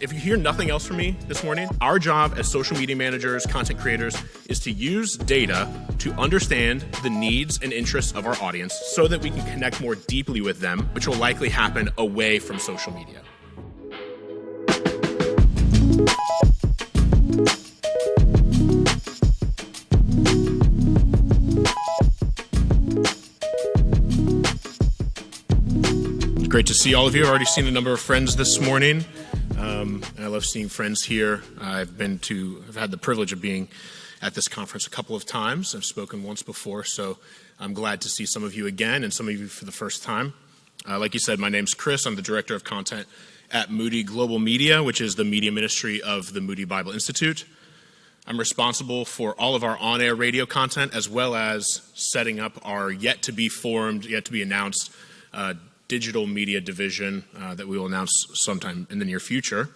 If you hear nothing else from me this morning, our job as social media managers, content creators, is to use data to understand the needs and interests of our audience so that we can connect more deeply with them, which will likely happen away from social media. Great to see all of you. I've already seen a number of friends this morning. I love seeing friends here. I've had the privilege of being at this conference a couple of times. I've spoken once before, so I'm glad to see some of you again and some of you for the first time. Like you said, my name's Chris. I'm the Director of Content at Moody Global Media, which is the media ministry of the Moody Bible Institute. I'm responsible for all of our on-air radio content, as well as setting up our yet-to-be-formed, yet-to-be-announced digital media division that we will announce sometime in the near future.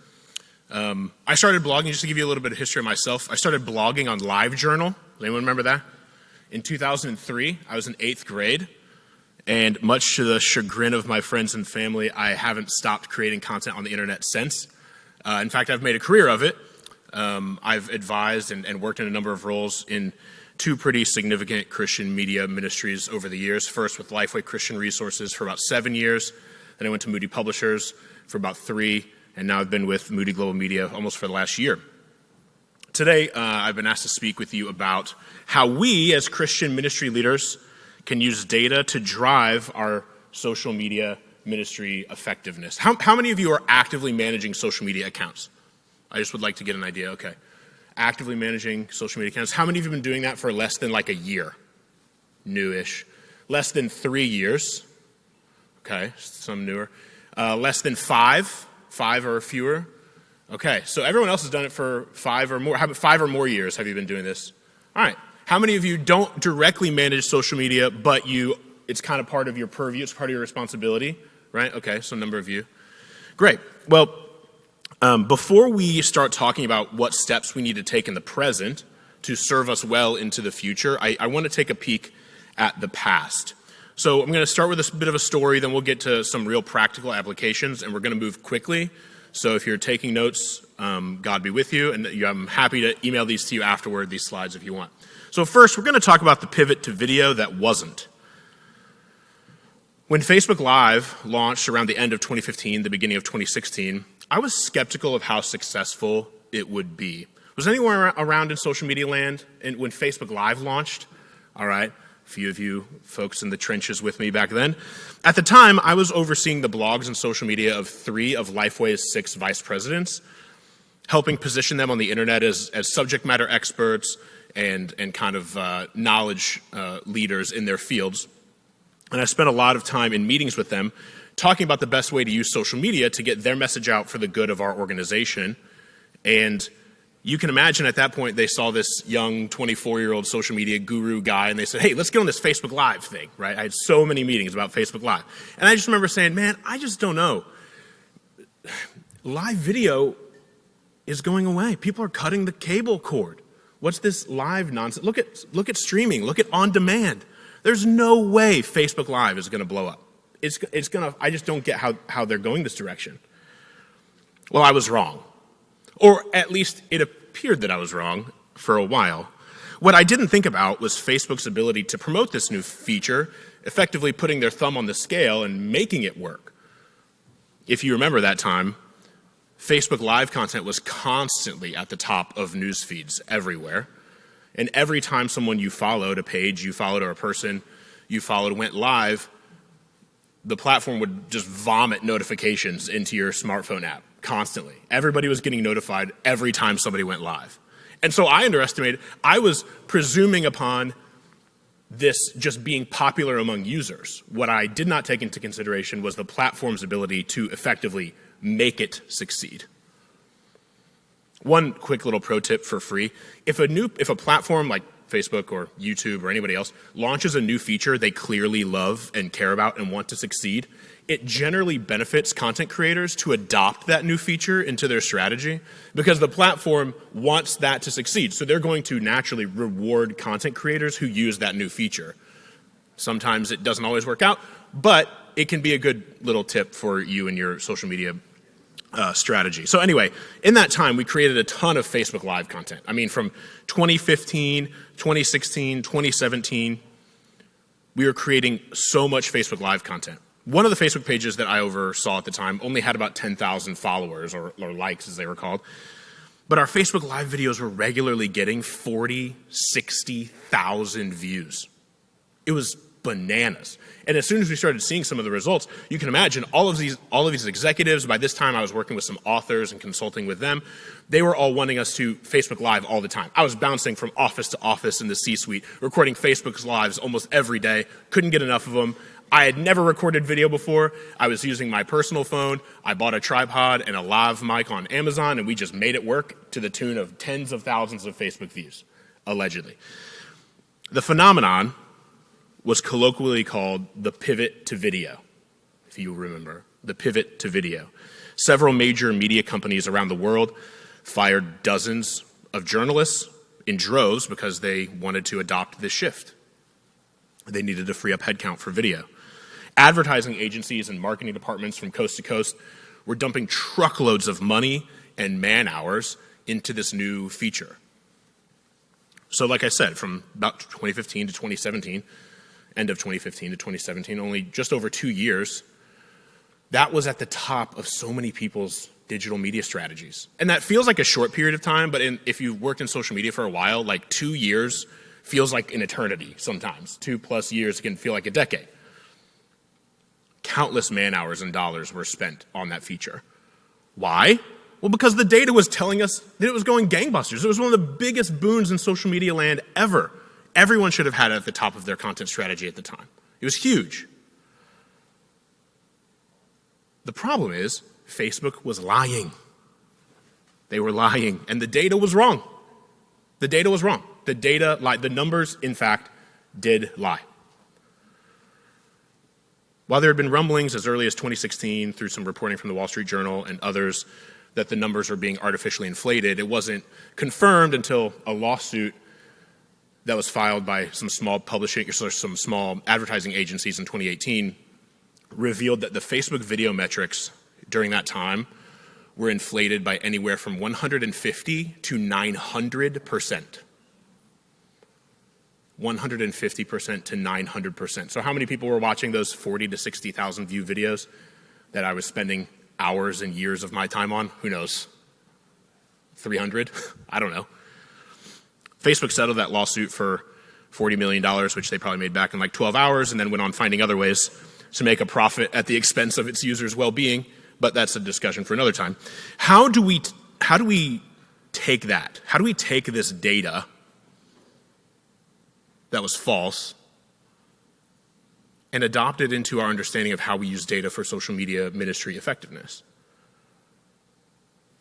I started blogging, just to give you a little bit of history of myself. I started blogging on LiveJournal. Does anyone remember that? In 2003, I was in 8th grade, and much to the chagrin of my friends and family, I haven't stopped creating content on the internet since. In fact, I've made a career of it. I've advised and worked in a number of roles in two pretty significant Christian media ministries over the years. First with Lifeway Christian Resources for about 7 years. Then I went to Moody Publishers for about 3, and now I've been with Moody Global Media almost for the last year. Today, I've been asked to speak with you about how we as Christian ministry leaders can use data to drive our social media ministry effectiveness. How many of you are actively managing social media accounts? I just would like to get an idea. Okay. Actively managing social media accounts. How many of you have been doing that for less than like a year? Newish. Less than 3 years. Okay, some newer. Less than 5 or fewer. Okay, so everyone else has done it for 5 or more. How about 5 or more years have you been doing this? All right. How many of you don't directly manage social media, but it's kind of part of your purview, it's part of your responsibility, right? Okay, so a number of you. Great. Well, before we start talking about what steps we need to take in the present to serve us well into the future, I want to take a peek at the past. So I'm going to start with a bit of a story, then we'll get to some real practical applications, and we're going to move quickly. So if you're taking notes, God be with you, and I'm happy to email these to you afterward, these slides, if you want. So first, we're going to talk about the pivot to video that wasn't. When Facebook Live launched around the end of 2015, the beginning of 2016, I was skeptical of how successful it would be. Was anyone around in social media land when Facebook Live launched? All right, a few of you folks in the trenches with me back then. At the time, I was overseeing the blogs and social media of 3 of Lifeway's 6 vice presidents, helping position them on the internet as subject matter experts and kind of knowledge leaders in their fields. And I spent a lot of time in meetings with them talking about the best way to use social media to get their message out for the good of our organization. And you can imagine at that point, they saw this young 24-year-old social media guru guy, and they said, hey, let's get on this Facebook Live thing, right? I had so many meetings about Facebook Live. And I just remember saying, man, I just don't know. Live video is going away. People are cutting the cable cord. What's this live nonsense? Look at streaming. Look at on demand. There's no way Facebook Live is going to blow up. I just don't get how they're going this direction. Well, I was wrong. Or at least it appeared that I was wrong for a while. What I didn't think about was Facebook's ability to promote this new feature, effectively putting their thumb on the scale and making it work. If you remember that time, Facebook Live content was constantly at the top of news feeds everywhere. And every time someone you followed, a page you followed or a person you followed went live, the platform would just vomit notifications into your smartphone app constantly. Everybody was getting notified every time somebody went live. And so I was presuming upon this just being popular among users. What I did not take into consideration was the platform's ability to effectively make it succeed. One quick little pro tip for free. If a platform like Facebook or YouTube or anybody else launches a new feature they clearly love and care about and want to succeed, it generally benefits content creators to adopt that new feature into their strategy because the platform wants that to succeed. So they're going to naturally reward content creators who use that new feature. Sometimes it doesn't always work out, but it can be a good little tip for you and your social media strategy. So anyway, in that time, we created a ton of Facebook Live content. I mean, from 2015, 2016, 2017, we were creating so much Facebook Live content. One of the Facebook pages that I oversaw at the time only had about 10,000 followers, or likes as they were called. But our Facebook Live videos were regularly getting 40, 60,000 views. It was bananas. And as soon as we started seeing some of the results, you can imagine all of these executives. By this time, I was working with some authors and consulting with them. They were all wanting us to Facebook Live all the time. I was bouncing from office to office in the C-suite, recording Facebook Lives almost every day. Couldn't get enough of them. I had never recorded video before. I was using my personal phone. I bought a tripod and a lav mic on Amazon, and we just made it work to the tune of tens of thousands of Facebook views, allegedly. The phenomenon was colloquially called the pivot to video, if you remember, the pivot to video. Several major media companies around the world fired dozens of journalists in droves because they wanted to adopt this shift. They needed to free up headcount for video. Advertising agencies and marketing departments from coast to coast were dumping truckloads of money and man hours into this new feature. So like I said, from about 2015 to 2017, end of 2015 to 2017, only just over 2 years, that was at the top of so many people's digital media strategies. And that feels like a short period of time, but if you've worked in social media for a while, like 2 years feels like an eternity sometimes. 2+ years can feel like a decade. Countless man hours and dollars were spent on that feature. Why? Well, because the data was telling us that it was going gangbusters. It was one of the biggest boons in social media land ever. Everyone should have had it at the top of their content strategy at the time. It was huge. The problem is Facebook was lying. They were lying, and the data was wrong. The data was wrong. The data lied. The numbers, in fact, did lie. While there had been rumblings as early as 2016 through some reporting from the Wall Street Journal and others that the numbers were being artificially inflated, it wasn't confirmed until a lawsuit that was filed by some small some small advertising agencies in 2018 revealed that the Facebook video metrics during that time were inflated by anywhere from 150 to 900%. 150% to 900%. So how many people were watching those 40 to 60,000 view videos that I was spending hours and years of my time on? Who knows? 300? I don't know. Facebook settled that lawsuit for $40 million, which they probably made back in like 12 hours, and then went on finding other ways to make a profit at the expense of its users' well-being, but that's a discussion for another time. How do we take that? How do we take this data that was false and adopt it into our understanding of how we use data for social media ministry effectiveness?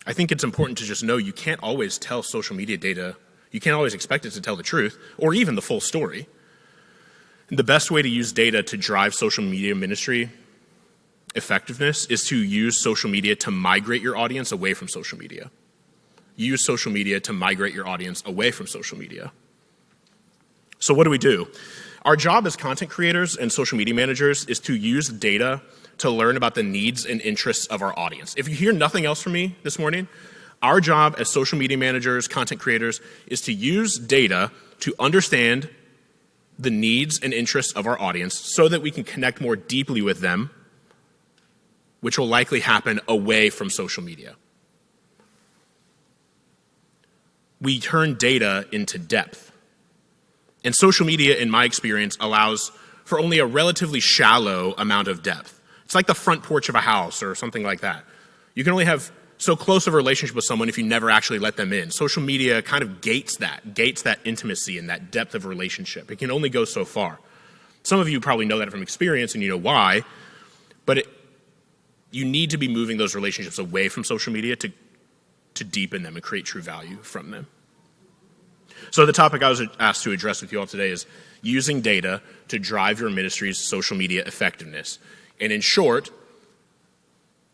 I think it's important to just know you can't always tell social media data, you can't always expect it to tell the truth or even the full story. And the best way to use data to drive social media ministry effectiveness is to use social media to migrate your audience away from social media. Use social media to migrate your audience away from social media. So what do? Our job as content creators and social media managers is to use data to learn about the needs and interests of our audience. If you hear nothing else from me this morning, our job as social media managers, content creators, is to use data to understand the needs and interests of our audience so that we can connect more deeply with them, which will likely happen away from social media. We turn data into depth. And social media, in my experience, allows for only a relatively shallow amount of depth. It's like the front porch of a house or something like that. You can only have so close of a relationship with someone if you never actually let them in. Social media kind of gates that intimacy and that depth of relationship. It can only go so far. Some of you probably know that from experience and you know why, but you need to be moving those relationships away from social media to deepen them and create true value from them. So the topic I was asked to address with you all today is using data to drive your ministry's social media effectiveness. And in short,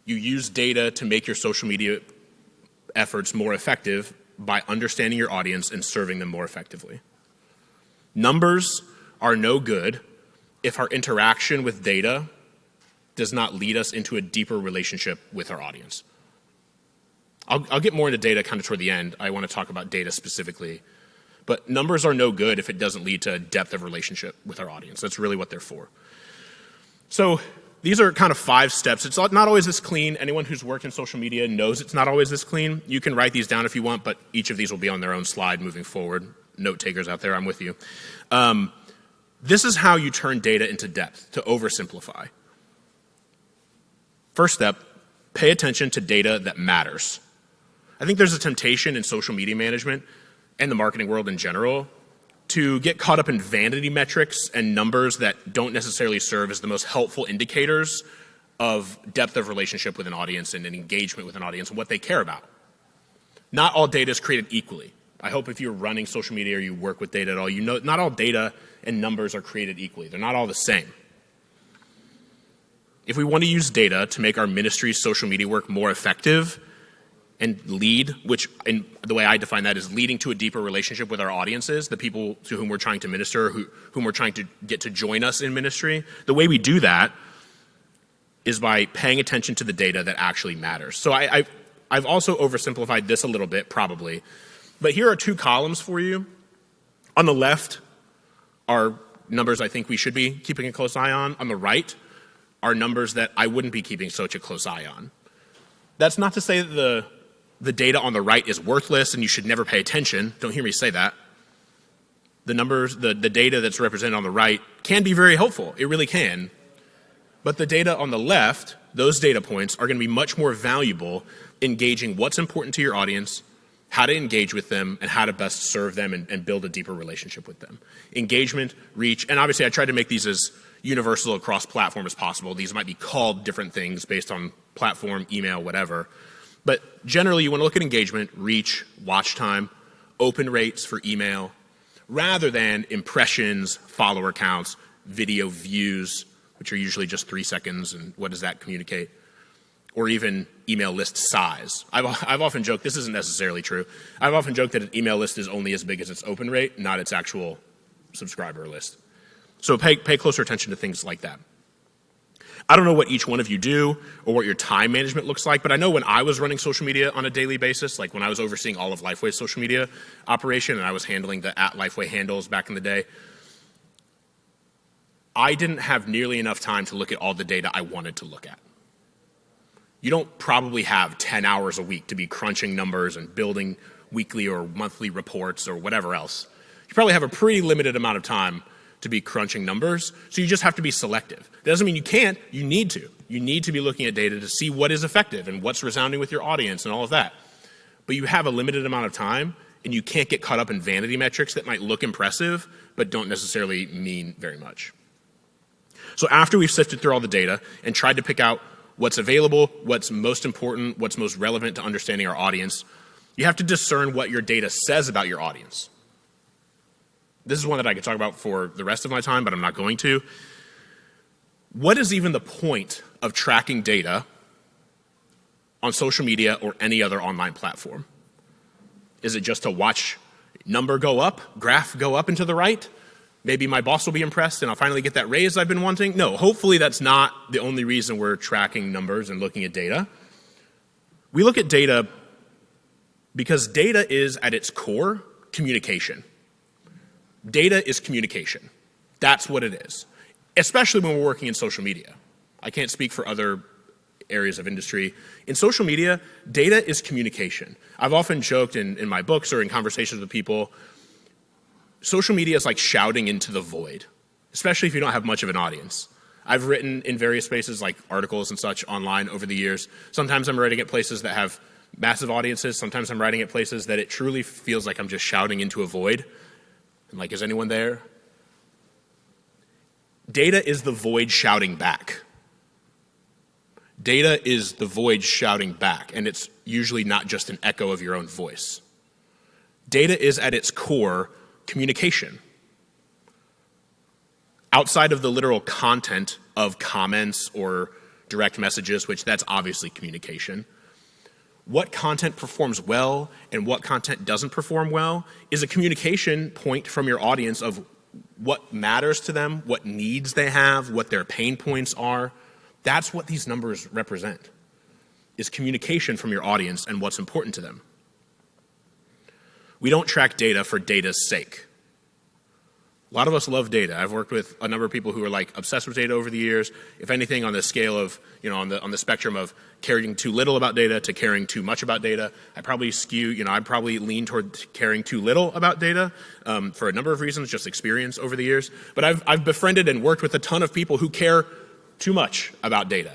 you use data to make your social media efforts more effective by understanding your audience and serving them more effectively. Numbers are no good if our interaction with data does not lead us into a deeper relationship with our audience. I'll get more into data kind of toward the end. I want to talk about data specifically. But numbers are no good if it doesn't lead to depth of relationship with our audience. That's really what they're for. So these are kind of 5 steps. It's not always this clean. Anyone who's worked in social media knows it's not always this clean. You can write these down if you want, but each of these will be on their own slide moving forward. Note takers out there, I'm with you. This is how you turn data into depth, to oversimplify. First step, pay attention to data that matters. I think there's a temptation in social media management and the marketing world in general to get caught up in vanity metrics and numbers that don't necessarily serve as the most helpful indicators of depth of relationship with an audience and an engagement with an audience and what they care about. Not all data is created equally. I hope if you're running social media or you work with data at all, you know not all data and numbers are created equally. They're not all the same. If we want to use data to make our ministry's social media work more effective and lead, which in the way I define that is leading to a deeper relationship with our audiences, the people to whom we're trying to minister, whom we're trying to get to join us in ministry, the way we do that is by paying attention to the data that actually matters. So I've also oversimplified this a little bit, probably. But here are 2 columns for you. On the left are numbers I think we should be keeping a close eye on. On the right are numbers that I wouldn't be keeping such a close eye on. That's not to say that the data on the right is worthless and you should never pay attention. Don't hear me say that. The numbers, the data that's represented on the right can be very helpful. It really can. But the data on the left, those data points are going to be much more valuable in gauging what's important to your audience, how to engage with them, and how to best serve them and build a deeper relationship with them. Engagement, reach, and obviously I tried to make these as universal across platform as possible. These might be called different things based on platform, email, whatever. But generally you want to look at engagement, reach, watch time, open rates for email, rather than impressions, follower counts, video views, which are usually just 3 seconds, and what does that communicate? Or even email list size. I've often joked, this isn't necessarily true, I've often joked that an email list is only as big as its open rate, not its actual subscriber list. So pay closer attention to things like that. I don't know what each one of you do or what your time management looks like, but I know when I was running social media on a daily basis, like when I was overseeing all of Lifeway's social media operation and I was handling the @Lifeway handles back in the day, I didn't have nearly enough time to look at all the data I wanted to look at. You don't probably have 10 hours a week to be crunching numbers and building weekly or monthly reports or whatever else. You probably have a pretty limited amount of time to be crunching numbers, so you just have to be selective. That doesn't mean you can't, you need to. You need to be looking at data to see what is effective and what's resounding with your audience and all of that. But you have a limited amount of time, and you can't get caught up in vanity metrics that might look impressive, but don't necessarily mean very much. So after we've sifted through all the data and tried to pick out what's available, what's most important, what's most relevant to understanding our audience, you have to discern what your data says about your audience. This is one that I could talk about for the rest of my time, but I'm not going to. What is even the point of tracking data on social media or any other online platform? Is it just to watch number go up, graph go up and to the right? Maybe my boss will be impressed and I'll finally get that raise I've been wanting? No, hopefully that's not the only reason we're tracking numbers and looking at data. We look at data because data is at its core communication. Data is communication. That's what it is, especially when we're working in social media. I can't speak for other areas of industry. In social media, data is communication. I've often joked in my books or in conversations with people, social media is like shouting into the void, especially if you don't have much of an audience. I've written in various spaces like articles and such online over the years. Sometimes I'm writing at places that have massive audiences. Sometimes I'm writing at places that it truly feels like I'm just shouting into a void. I'm like, is anyone there? Data is the void shouting back. Data is the void shouting back, and it's usually not just an echo of your own voice. Data is at its core communication. Outside of the literal content of comments or direct messages, which that's obviously communication, what content performs well and what content doesn't perform well is a communication point from your audience of what matters to them, what needs they have, what their pain points are. That's what these numbers represent. is communication from your audience and what's important to them. We don't track data for data's sake. A lot of us love data. I've worked with a number of people who are like obsessed with data over the years. If anything, on the scale of, on the spectrum of caring too little about data to caring too much about data, I probably I'd probably lean toward caring too little about data for a number of reasons, just experience over the years. But I've befriended and worked with a ton of people who care too much about data.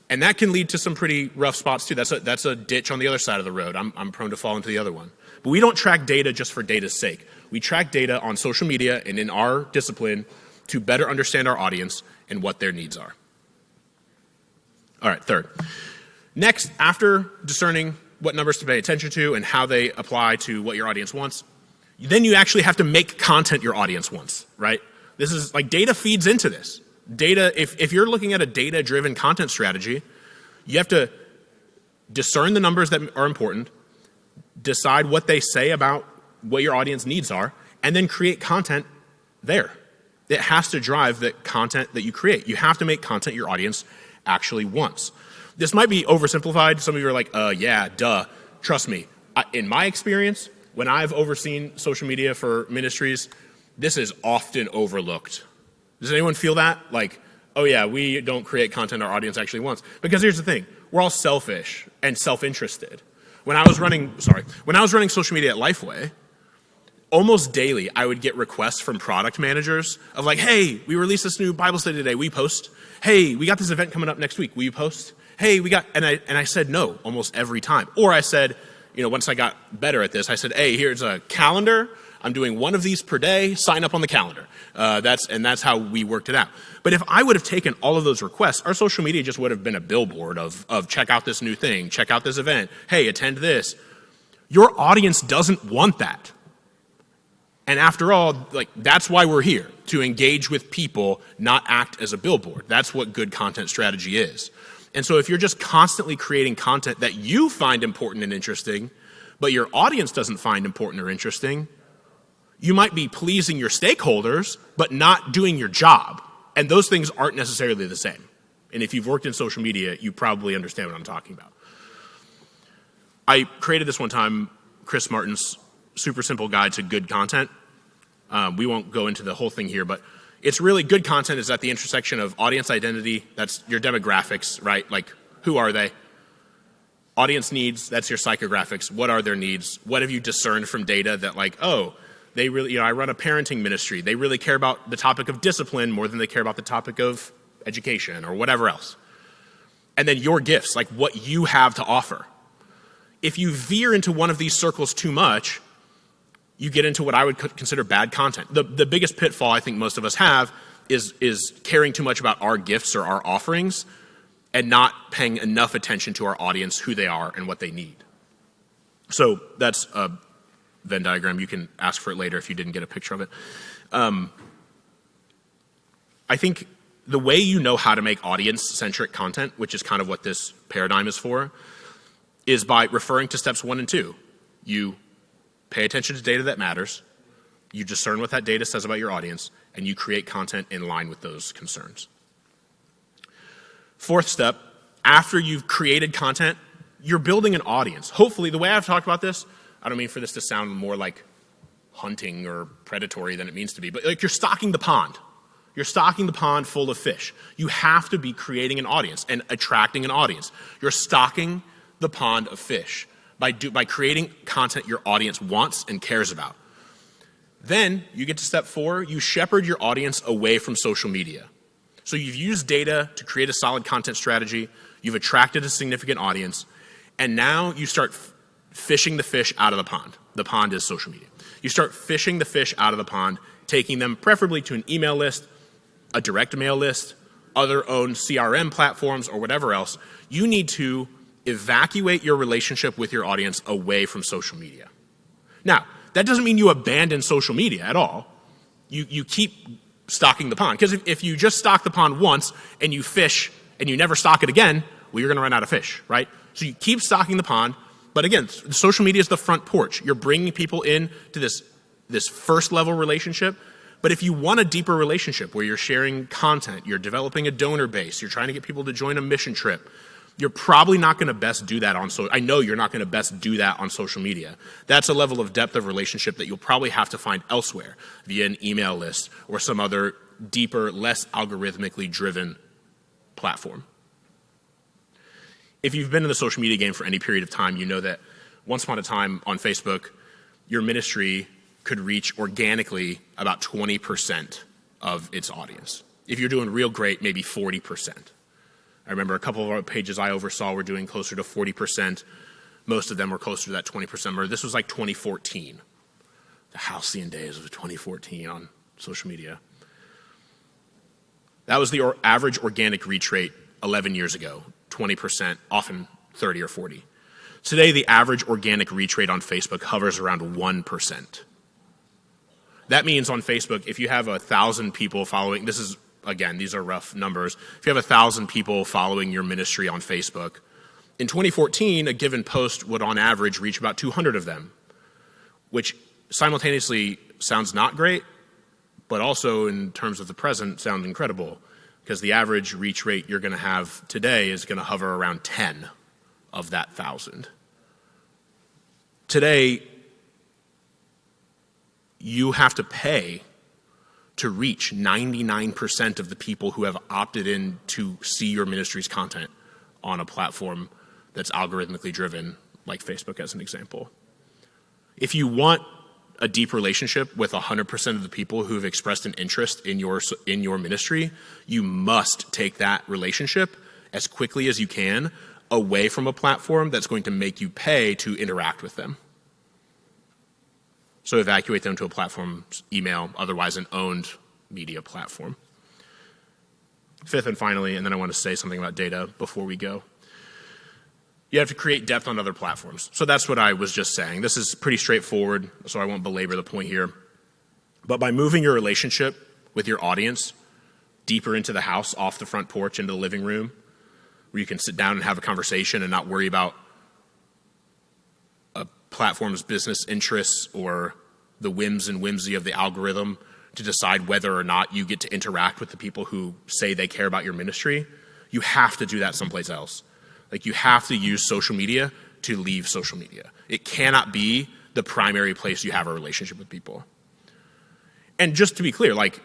And that can lead to some pretty rough spots too. That's a ditch on the other side of the road. I'm prone to fall into the other one. But we don't track data just for data's sake. We track data on social media and in our discipline to better understand our audience and what their needs are. All right, third. Next, after discerning what numbers to pay attention to and how they apply to what your audience wants, then you actually have to make content your audience wants, right? This is like data feeds into this. Data, if you're looking at a data-driven content strategy, you have to discern the numbers that are important, decide what they say about what your audience needs are, and then create content there. It has to drive the content that you create. You have to make content your audience actually wants. This might be oversimplified. Some of you are like, yeah, duh. Trust me. In my experience, when I've overseen social media for ministries, this is often overlooked. Does anyone feel that? Like, oh yeah, we don't create content our audience actually wants. Because here's the thing, we're all selfish and self-interested. When I was running social media at Lifeway, almost daily I would get requests from product managers of like, hey, we released this new Bible study today, we post. Hey, we got this event coming up next week, will you post? Hey, and I said no almost every time. Or I said, once I got better at this, I said, hey, here's a calendar. I'm doing one of these per day, sign up on the calendar. That's how we worked it out. But if I would have taken all of those requests, our social media just would have been a billboard of check out this new thing, check out this event, hey, attend this. Your audience doesn't want that. And after all, that's why we're here, to engage with people, not act as a billboard. That's what good content strategy is. And so if you're just constantly creating content that you find important and interesting, but your audience doesn't find important or interesting, you might be pleasing your stakeholders, but not doing your job. And those things aren't necessarily the same. And if you've worked in social media, you probably understand what I'm talking about. I created this one time, Chris Martin's super simple guide to good content. We won't go into the whole thing here, but it's really good content is at the intersection of audience identity, that's your demographics, right? Like, who are they? Audience needs, that's your psychographics. What are their needs? What have you discerned from data that they really, I run a parenting ministry. They really care about the topic of discipline more than they care about the topic of education or whatever else. And then your gifts, like what you have to offer. If you veer into one of these circles too much, you get into what I would consider bad content. The biggest pitfall I think most of us have is caring too much about our gifts or our offerings and not paying enough attention to our audience, who they are and what they need. So that's a Venn diagram. You can ask for it later if you didn't get a picture of it. I think the way you know how to make audience-centric content, which is kind of what this paradigm is for, is by referring to steps 1 and 2. You pay attention to data that matters, you discern what that data says about your audience, and you create content in line with those concerns. Fourth step, after you've created content, you're building an audience. Hopefully, the way I've talked about this, I don't mean for this to sound more like hunting or predatory than it means to be, but like you're stocking the pond. You're stocking the pond full of fish. You have to be creating an audience and attracting an audience. You're stocking the pond of fish by creating content your audience wants and cares about. Then you get to step 4, you shepherd your audience away from social media. So you've used data to create a solid content strategy, you've attracted a significant audience, and now you start fishing the fish out of the pond. The pond is social media. You start fishing the fish out of the pond, taking them preferably to an email list, a direct mail list, other owned CRM platforms, or whatever else. You need to evacuate your relationship with your audience away from social media. Now, that doesn't mean you abandon social media at all. You keep stocking the pond. Because if you just stock the pond once and you fish and you never stock it again, well, you're going to run out of fish, right? So you keep stocking the pond. But again, social media is the front porch. You're bringing people in to this first level relationship. But if you want a deeper relationship where you're sharing content, you're developing a donor base, you're trying to get people to join a mission trip, You're probably not going to best do that I know you're not going to best do that on social media. That's a level of depth of relationship that you'll probably have to find elsewhere via an email list or some other deeper, less algorithmically driven platform. If you've been in the social media game for any period of time, you know that once upon a time on Facebook, your ministry could reach organically about 20% of its audience. If you're doing real great, maybe 40%. I remember a couple of our pages I oversaw were doing closer to 40%. Most of them were closer to that 20% number. This was like 2014, the halcyon days of 2014 on social media. That was the average organic reach rate 11 years ago, 20%, often 30 or 40. Today, the average organic reach rate on Facebook hovers around 1%. That means on Facebook, if you have 1,000 people following, again, these are rough numbers. If you have 1,000 people following your ministry on Facebook, in 2014, a given post would on average reach about 200 of them, which simultaneously sounds not great, but also in terms of the present sounds incredible, because the average reach rate you're going to have today is going to hover around 10 of that 1,000. Today, you have to pay to reach 99% of the people who have opted in to see your ministry's content on a platform that's algorithmically driven, like Facebook as an example. If you want a deep relationship with 100% of the people who have expressed an interest in your ministry, you must take that relationship as quickly as you can away from a platform that's going to make you pay to interact with them. So evacuate them to a platform, email, otherwise an owned media platform. Fifth and finally, and then I want to say something about data before we go. You have to create depth on other platforms. So that's what I was just saying. This is pretty straightforward, so I won't belabor the point here. But by moving your relationship with your audience deeper into the house, off the front porch, into the living room, where you can sit down and have a conversation and not worry about a platform's business interests or the whims and whimsy of the algorithm to decide whether or not you get to interact with the people who say they care about your ministry, you have to do that someplace else. Like, you have to use social media to leave social media. It cannot be the primary place you have a relationship with people. And just to be clear, like,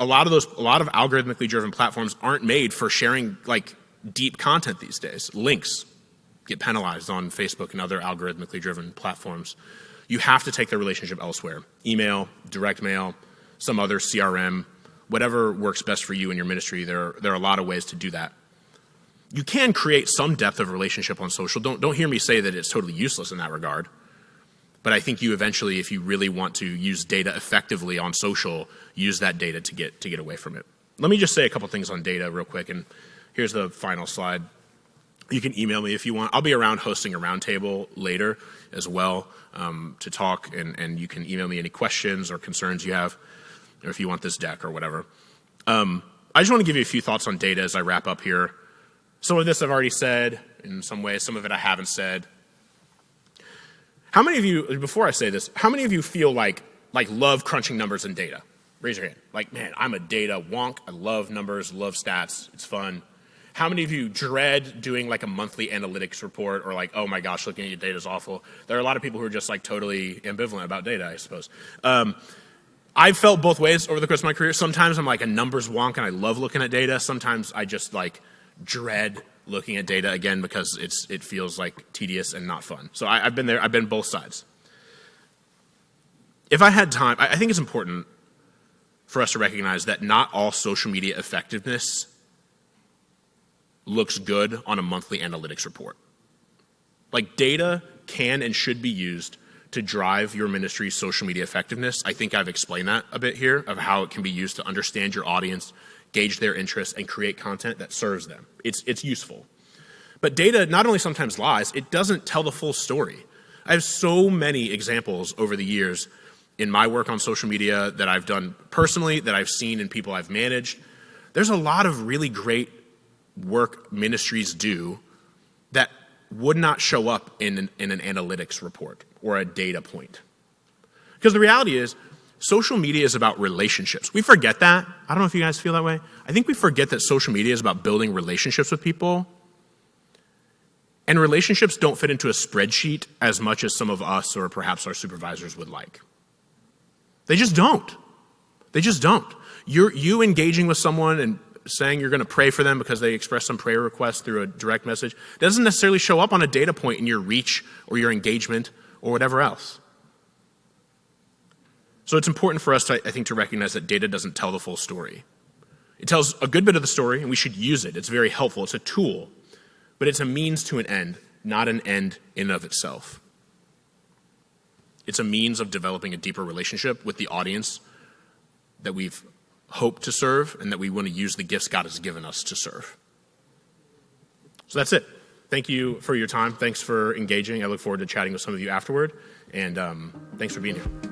a lot of algorithmically driven platforms aren't made for sharing like deep content these days. Links get penalized on Facebook and other algorithmically driven platforms. You have to take the relationship elsewhere. Email, direct mail, some other CRM, whatever works best for you and your ministry. There are a lot of ways to do that. You can create some depth of relationship on social. Don't hear me say that it's totally useless in that regard. But I think you eventually, if you really want to use data effectively on social, use that data to get away from it. Let me just say a couple things on data real quick, and here's the final slide. You can email me if you want. I'll be around hosting a roundtable later as well to talk, and you can email me any questions or concerns you have, or if you want this deck or whatever. I just want to give you a few thoughts on data as I wrap up here. Some of this I've already said in some ways, some of it I haven't said. How many of you, before I say this, how many of you feel like love crunching numbers and data? Raise your hand. Like, man, I'm a data wonk. I love numbers, love stats. It's fun. How many of you dread doing like a monthly analytics report or like, oh my gosh, looking at your data is awful? There are a lot of people who are just like totally ambivalent about data, I suppose. I've felt both ways over the course of my career. Sometimes I'm like a numbers wonk and I love looking at data. Sometimes I just like dread looking at data again because it feels like tedious and not fun. So I've been there. I've been both sides. If I had time, I think it's important for us to recognize that not all social media effectiveness looks good on a monthly analytics report. Like, data can and should be used to drive your ministry's social media effectiveness. I think I've explained that a bit here of how it can be used to understand your audience, gauge their interests, and create content that serves them. It's useful. But data not only sometimes lies, it doesn't tell the full story. I have so many examples over the years in my work on social media that I've done personally, that I've seen in people I've managed. There's a lot of really great work ministries do that would not show up in an analytics report or a data point. Because the reality is, social media is about relationships. We forget that. I don't know if you guys feel that way. I think we forget that social media is about building relationships with people. And relationships don't fit into a spreadsheet as much as some of us or perhaps our supervisors would like. They just don't. They just don't. You engaging with someone and saying you're going to pray for them because they express some prayer request through a direct message doesn't necessarily show up on a data point in your reach or your engagement or whatever else. So it's important for us, I think, to recognize that data doesn't tell the full story. It tells a good bit of the story, and we should use it. It's very helpful. It's a tool, but it's a means to an end, not an end in and of itself. It's a means of developing a deeper relationship with the audience that we've hoped to serve and that we want to use the gifts God has given us to serve. So that's it. Thank you for your time. Thanks for engaging. I look forward to chatting with some of you afterward, and thanks for being here.